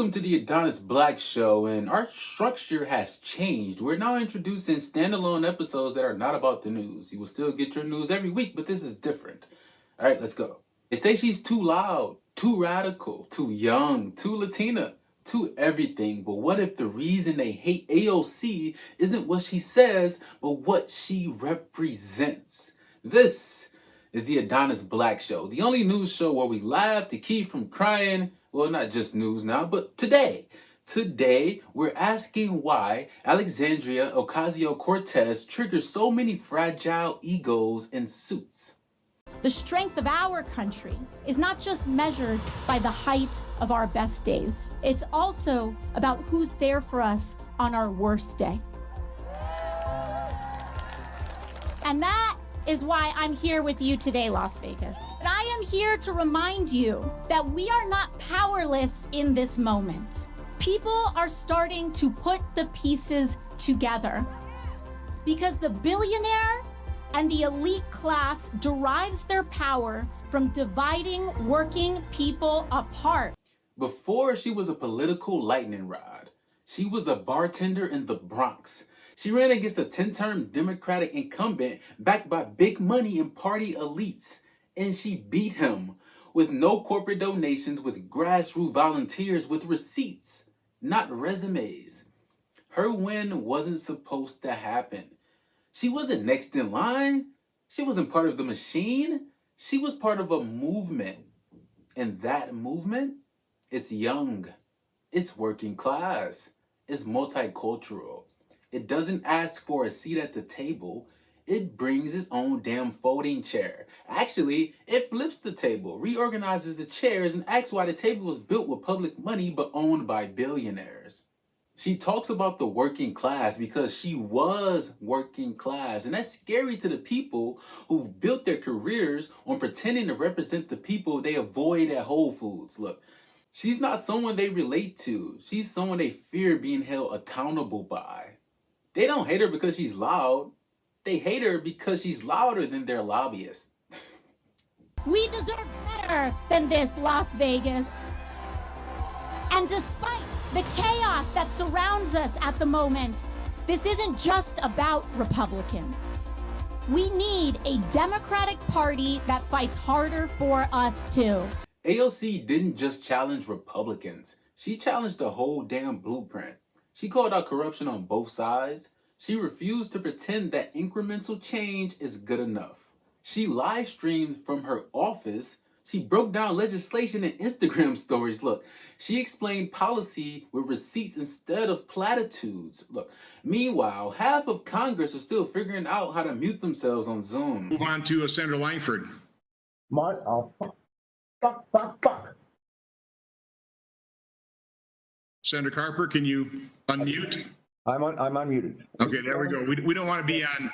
Welcome to the Adonis Black Show, and our structure has changed. We're now introducing standalone episodes that are not about the news. You will still get your news every week, but this is different. All right, let's go. They say she's too loud, too radical, too young, too Latina, too everything. But what if the reason they hate AOC isn't what she says, but what she represents? This is the Adonis Black Show, the only news show where we laugh to keep from crying. Well, not just news now, but today we're asking why Alexandria Ocasio-Cortez triggers so many fragile egos in suits. The strength of our country is not just measured by the height of our best days. It's also about who's there for us on our worst day. And that is why I'm here with you today, Las Vegas. And I am here to remind you that we are not powerless in this moment. People are starting to put the pieces together because the billionaire and the elite class derives their power from dividing working people apart. Before she was a political lightning rod, she was a bartender in the Bronx. She ran against a 10-term Democratic incumbent backed by big money and party elites. And she beat him with no corporate donations, with grassroots volunteers, with receipts, not resumes. Her win wasn't supposed to happen. She wasn't next in line. She wasn't part of the machine. She was part of a movement. And that movement is young. It's working class. It's multicultural. It doesn't ask for a seat at the table. It brings its own damn folding chair. Actually, it flips the table, reorganizes the chairs, and asks why the table was built with public money but owned by billionaires. She talks about the working class because she was working class. And that's scary to the people who've built their careers on pretending to represent the people they avoid at Whole Foods. Look, she's not someone they relate to. She's someone they fear being held accountable by. They don't hate her because she's loud. They hate her because she's louder than their lobbyists. We deserve better than this, Las Vegas. And despite the chaos that surrounds us at the moment, this isn't just about Republicans. We need a Democratic Party that fights harder for us too. AOC didn't just challenge Republicans. She challenged the whole damn blueprint. She called out corruption on both sides. She refused to pretend that incremental change is good enough. She live streamed from her office. She broke down legislation and Instagram stories. Look, she explained policy with receipts instead of platitudes. Look, meanwhile, half of Congress are still figuring out how to mute themselves on Zoom. Move on to Senator Langford. Fuck. Senator Carper, can you unmute? I'm unmuted. Okay, there we go. We don't want to be on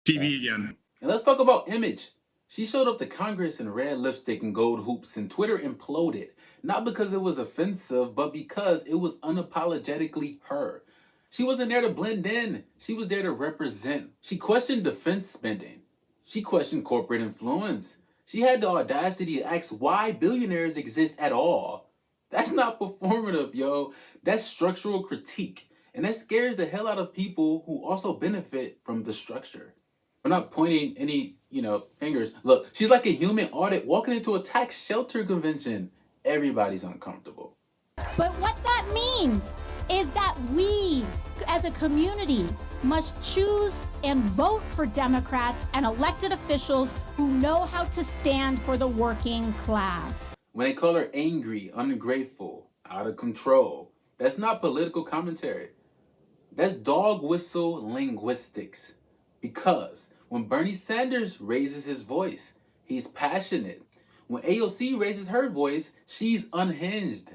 TV again. And let's talk about image. She showed up to Congress in red lipstick and gold hoops, and Twitter imploded. Not because it was offensive, but because it was unapologetically her. She wasn't there to blend in. She was there to represent. She questioned defense spending. She questioned corporate influence. She had the audacity to ask why billionaires exist at all. That's not performative, yo. That's structural critique. And that scares the hell out of people who also benefit from the structure. We're not pointing any, fingers. Look, she's like a human audit walking into a tax shelter convention. Everybody's uncomfortable. But what that means is that we, as a community, must choose and vote for Democrats and elected officials who know how to stand for the working class. When they call her angry, ungrateful, out of control, that's not political commentary. That's dog whistle linguistics. Because when Bernie Sanders raises his voice, he's passionate. When AOC raises her voice, she's unhinged.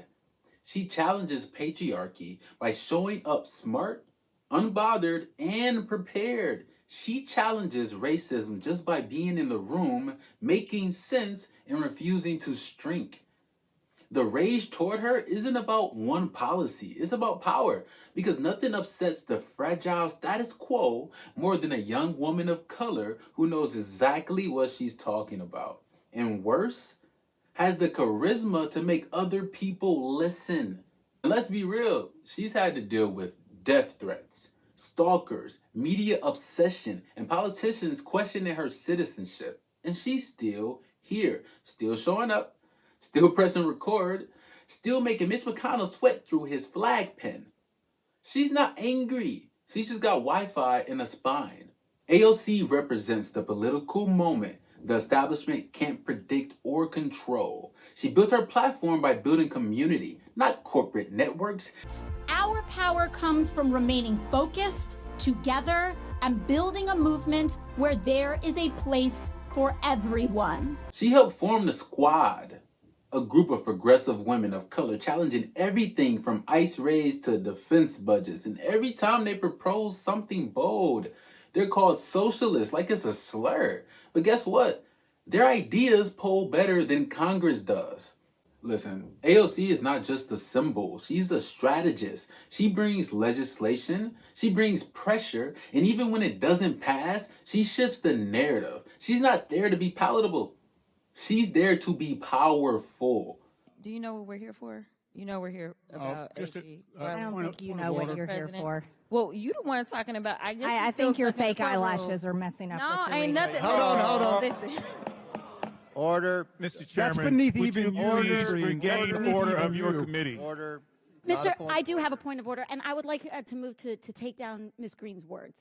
She challenges patriarchy by showing up smart, unbothered, and prepared. She challenges racism just by being in the room, making sense, and refusing to shrink. The rage toward her isn't about one policy. It's about power. Because nothing upsets the fragile status quo more than a young woman of color who knows exactly what she's talking about. And worse, has the charisma to make other people listen. And let's be real, she's had to deal with death threats, stalkers, media obsession, and politicians questioning her citizenship. And she's still here, still showing up, still pressing record, still making Mitch McConnell sweat through his flag pin. She's not angry. She just got Wi-Fi in a spine. AOC represents the political moment the establishment can't predict or control. She built her platform by building community, not corporate networks. Our power comes from remaining focused, together, and building a movement where there is a place for everyone. She helped form the Squad, a group of progressive women of color challenging everything from ICE raids to defense budgets. And every time they propose something bold, they're called socialists, like it's a slur. But guess what? Their ideas poll better than Congress does. Listen, AOC is not just a symbol. She's a strategist. She brings legislation. She brings pressure. And even when it doesn't pass, she shifts the narrative. She's not there to be palatable. She's there to be powerful. Do you know what we're here for? You know we're here about AG. I don't think you know what you're here for. Well, you the one talking about. I think your fake eyelashes are messing up. No, what you're ain't reading. nothing. Hold on. Listen. Order. Mr. Chairman, That's beneath would even you order. please regain Order. order of your committee? Order. Mr. I do have a point of order, and I would like to move to take down Ms. Green's words.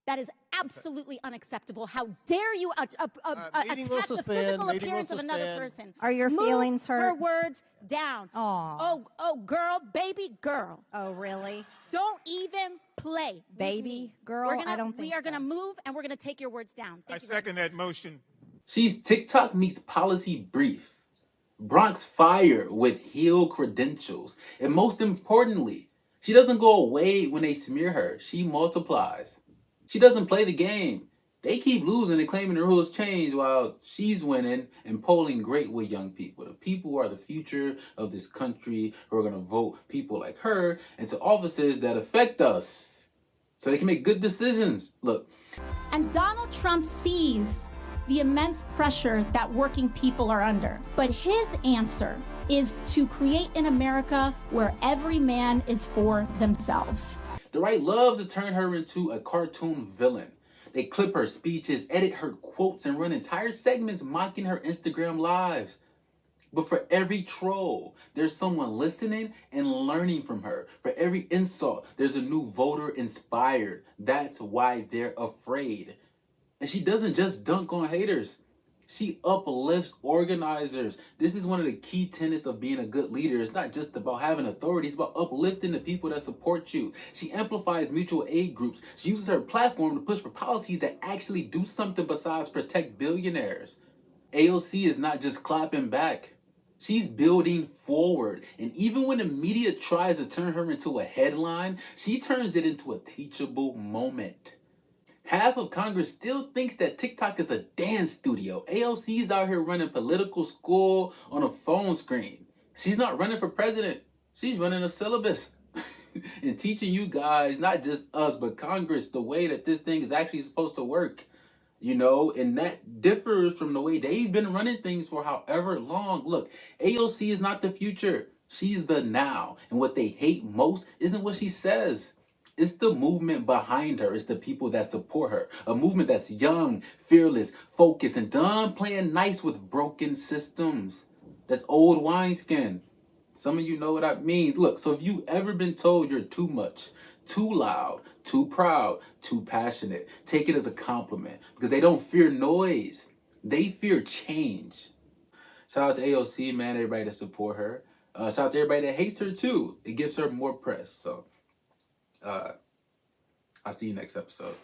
That is absolutely unacceptable. How dare you Meeting will attack the suspend. physical Meeting will appearance of another suspend. person? Are your Move feelings hurt? her words down. Aw. Oh, girl, baby girl. Oh, really? Don't even play. with Baby me. girl? I don't think we are so. going to move, and we're going to take your words down. I Thank you very second that motion. She's TikTok meets policy brief, Bronx Fire with heel credentials. And most importantly, she doesn't go away when they smear her. She multiplies. She doesn't play the game. They keep losing and claiming the rules change while she's winning and polling great with young people. The people who are the future of this country, who are going to vote people like her into offices that affect us so they can make good decisions. Look. And Donald Trump sees the immense pressure that working people are under. But his answer is to create an America where every man is for themselves. The right loves to turn her into a cartoon villain. They clip her speeches, edit her quotes, and run entire segments mocking her Instagram lives. But for every troll, there's someone listening and learning from her. For every insult, there's a new voter inspired. That's why they're afraid. And she doesn't just dunk on haters. She uplifts organizers. This is one of the key tenets of being a good leader. It's not just about having authority. It's about uplifting the people that support you. She amplifies mutual aid groups. She uses her platform to push for policies that actually do something besides protect billionaires. AOC is not just clapping back. She's building forward. And even when the media tries to turn her into a headline, she turns it into a teachable moment. Half of Congress still thinks that TikTok is a dance studio. AOC's out here running political school on a phone screen. She's not running for president. She's running a syllabus and teaching you guys, not just us, but Congress, the way that this thing is actually supposed to work. You know, and that differs from the way they've been running things for however long. Look, AOC is not the future. She's the now. And what they hate most isn't what she says. It's the movement behind her. It's the people that support her. A movement that's young, fearless, focused, and done playing nice with broken systems. That's old wineskin. Some of you know what I mean. Look, so if you've ever been told you're too much, too loud, too proud, too passionate, take it as a compliment. Because they don't fear noise. They fear change. Shout out to AOC, man, everybody that support her. Shout out to everybody that hates her too. It gives her more press. So I'll see you next episode.